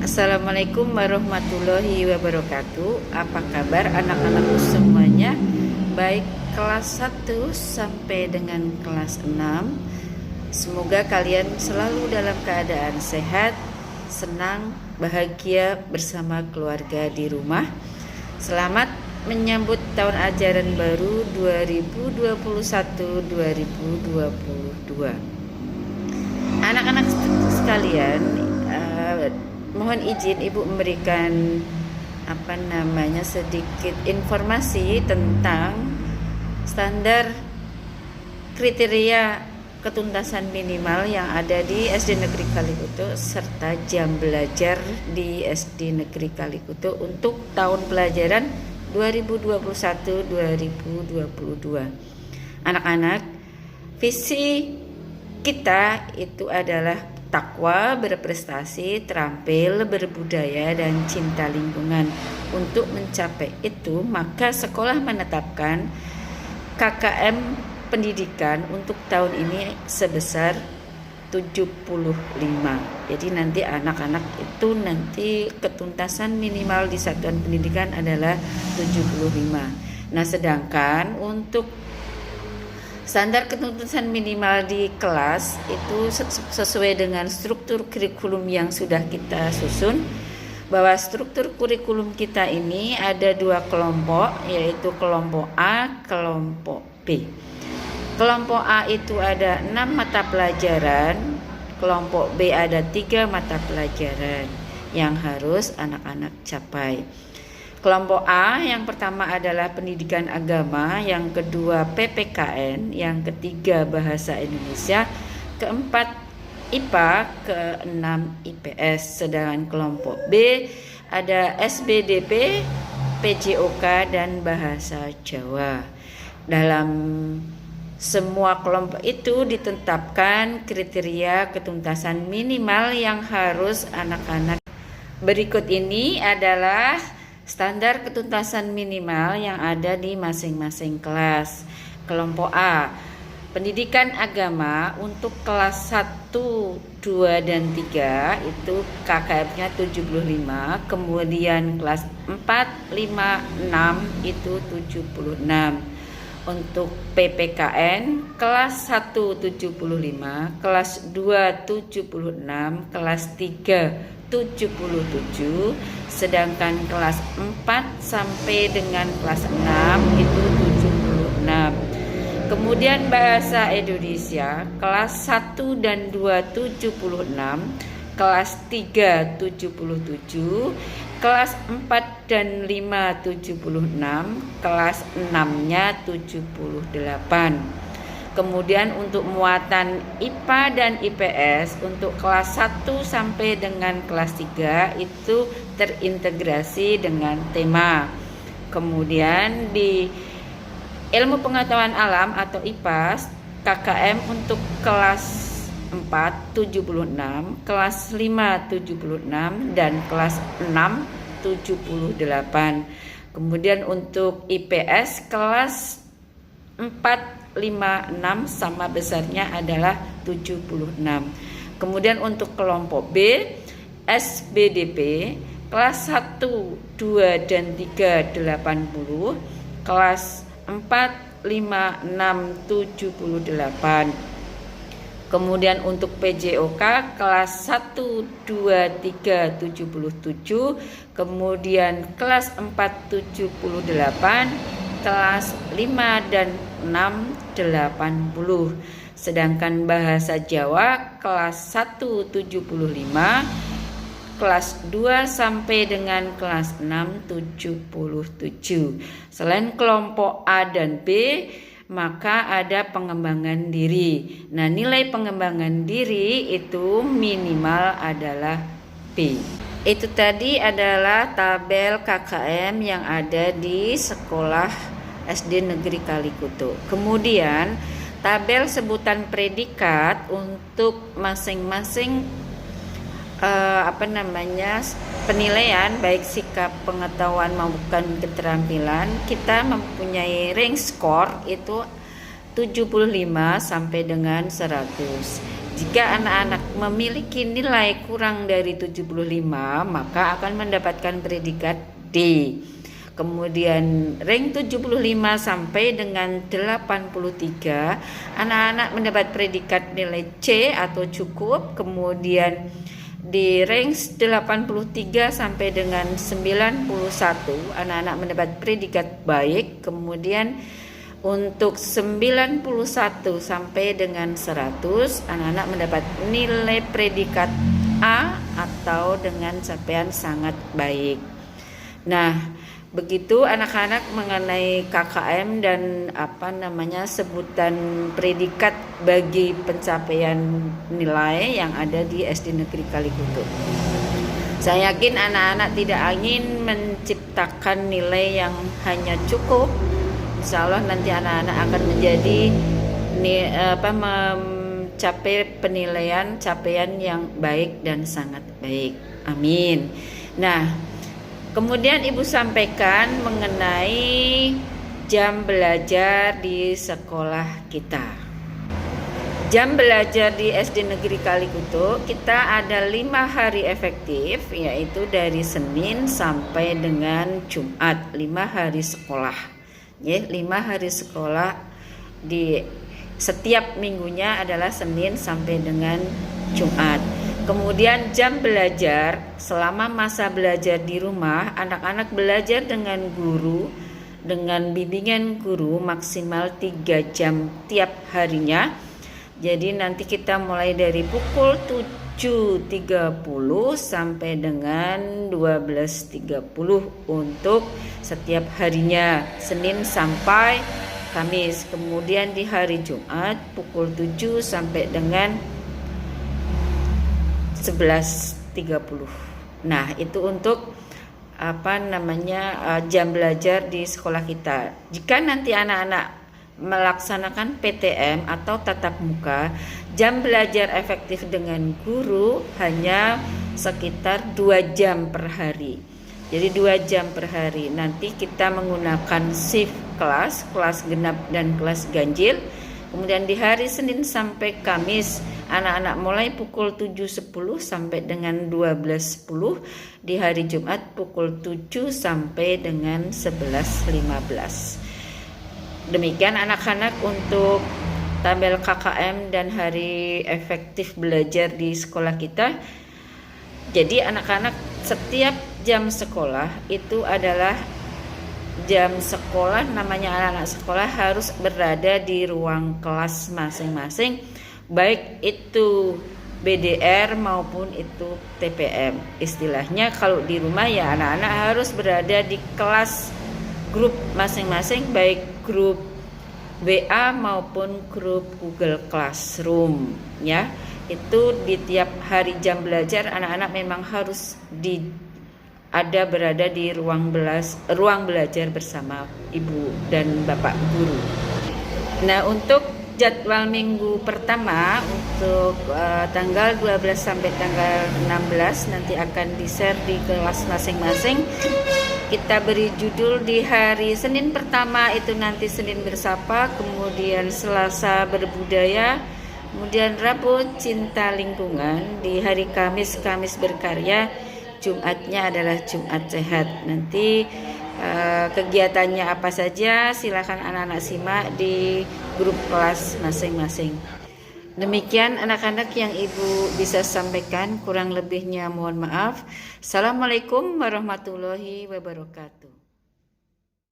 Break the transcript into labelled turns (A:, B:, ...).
A: Assalamualaikum warahmatullahi wabarakatuh. Apa kabar anak-anakku semuanya? Baik kelas 1 sampai dengan kelas 6. Semoga kalian selalu dalam keadaan sehat, senang, bahagia bersama keluarga di rumah. Selamat menyambut tahun ajaran baru 2021-2022. Anak-anak sekalian, mohon izin Ibu memberikan sedikit informasi tentang standar kriteria ketuntasan minimal yang ada di SD Negeri Kalikuto serta jam belajar di SD Negeri Kalikuto untuk tahun pelajaran 2021-2022. Anak-anak, visi kita itu adalah takwa, berprestasi, terampil, berbudaya, dan cinta lingkungan. Untuk mencapai itu, maka sekolah menetapkan KKM pendidikan untuk tahun ini sebesar 75. Jadi nanti anak-anak itu nanti ketuntasan minimal di satuan pendidikan adalah 75. Nah, sedangkan untuk standar ketuntasan minimal di kelas itu sesuai dengan struktur kurikulum yang sudah kita susun, bahwa struktur kurikulum kita ini ada 2 kelompok, yaitu kelompok A, kelompok B. Kelompok A itu ada 6 mata pelajaran, kelompok B ada 3 mata pelajaran yang harus anak-anak capai. Kelompok A yang pertama adalah pendidikan agama, yang kedua PPKN, yang ketiga bahasa Indonesia, keempat IPA, keenam IPS. Sedangkan kelompok B ada SBDP, PJOK, dan bahasa Jawa. Dalam semua kelompok itu ditetapkan kriteria ketuntasan minimal yang harus anak-anak. Berikut ini adalah standar ketuntasan minimal yang ada di masing-masing kelas. Kelompok A, pendidikan agama untuk kelas 1, 2, dan 3 itu KKM-nya 75. Kemudian kelas 4, 5, 6 itu 76. Untuk PPKN kelas 1 75, kelas 2 76, kelas 3 77, sedangkan kelas 4 sampai dengan kelas 6 itu 76. Kemudian bahasa Indonesia kelas 1 dan 2 76, kelas 3 77, kelas 4 dan 5 76, kelas 6-nya 78. Kemudian untuk muatan IPA dan IPS untuk kelas 1 sampai dengan kelas 3 itu terintegrasi dengan tema. Kemudian di ilmu pengetahuan alam atau IPA, KKM untuk kelas 4 76, kelas 5 76, dan kelas 6 78. Kemudian untuk IPS kelas 4 5, 6 sama besarnya adalah 76. Kemudian untuk kelompok B, SBDP kelas 1, 2, dan 3 80, kelas 4, 5, 6 78. Kemudian untuk PJOK kelas 1, 2, 3 77, kemudian kelas 4 78, kelas 5 dan 6 80. Sedangkan bahasa Jawa kelas 1 75, kelas 2 sampai dengan kelas 6 77. Selain kelompok A dan B, maka ada pengembangan diri. Nah, nilai pengembangan diri itu minimal adalah B. Itu tadi adalah tabel KKM yang ada di sekolah SD Negeri Kalikuto. Kemudian tabel sebutan predikat untuk masing-masing penilaian baik sikap, pengetahuan maupun keterampilan. Kita mempunyai range skor itu 75 sampai dengan 100. Jika anak-anak memiliki nilai kurang dari 75, maka akan mendapatkan predikat D. Kemudian rank 75 sampai dengan 83, anak-anak mendapat predikat nilai C atau cukup. Kemudian di range 83 sampai dengan 91, anak-anak mendapat predikat baik. Kemudian untuk 91 sampai dengan 100, anak-anak mendapat nilai predikat A atau dengan capaian sangat baik. Nah, begitu anak-anak mengenai KKM dan sebutan predikat bagi pencapaian nilai yang ada di SD Negeri Kalikutu. Saya yakin anak-anak tidak ingin menciptakan nilai yang hanya cukup. Insya Allah nanti anak-anak akan menjadi mencapai capaian yang baik dan sangat baik. Amin. Nah, kemudian Ibu sampaikan mengenai jam belajar di sekolah kita. Jam belajar di SD Negeri Kalikutu kita ada 5 hari efektif, yaitu dari Senin sampai dengan Jumat, 5 hari sekolah. 5 hari sekolah di setiap minggunya adalah Senin sampai dengan Jumat. Kemudian jam belajar, selama masa belajar di rumah, anak-anak belajar dengan guru, dengan bimbingan guru maksimal 3 jam tiap harinya. Jadi nanti kita mulai dari pukul 7.30 sampai dengan 12.30 untuk setiap harinya, Senin sampai Kamis. Kemudian di hari Jumat pukul 7 sampai dengan 11.30. Nah, itu untuk jam belajar di sekolah kita. Jika nanti anak-anak melaksanakan PTM atau tatap muka, jam belajar efektif dengan guru hanya sekitar 2 jam per hari. Jadi 2 jam per hari. Nanti kita menggunakan shift kelas genap dan kelas ganjil. Kemudian di hari Senin sampai Kamis, anak-anak mulai pukul 7.10 sampai dengan 12.10. Di hari Jumat pukul 7 sampai dengan 11.15. Demikian anak-anak untuk tabel KKM dan hari efektif belajar di sekolah kita. Jadi anak-anak setiap jam sekolah itu adalah jam sekolah, namanya anak-anak sekolah harus berada di ruang kelas masing-masing, baik itu BDR maupun itu TPM. Istilahnya kalau di rumah ya anak-anak harus berada di kelas grup masing-masing, baik grup WA maupun grup Google Classroom ya. Itu di tiap hari jam belajar anak-anak memang harus berada di ruang belajar bersama ibu dan bapak guru. Nah, untuk jadwal minggu pertama untuk tanggal 12 sampai tanggal 16 nanti akan di-share di kelas masing-masing. Kita beri judul di hari Senin pertama itu nanti Senin bersapa, kemudian Selasa berbudaya, kemudian Rabu cinta lingkungan, di hari Kamis berkarya, Jumatnya adalah Jumat sehat. Nanti kegiatannya apa saja silakan anak-anak simak di grup kelas masing-masing. Demikian anak-anak yang Ibu bisa sampaikan, kurang lebihnya mohon maaf. Assalamualaikum warahmatullahi wabarakatuh.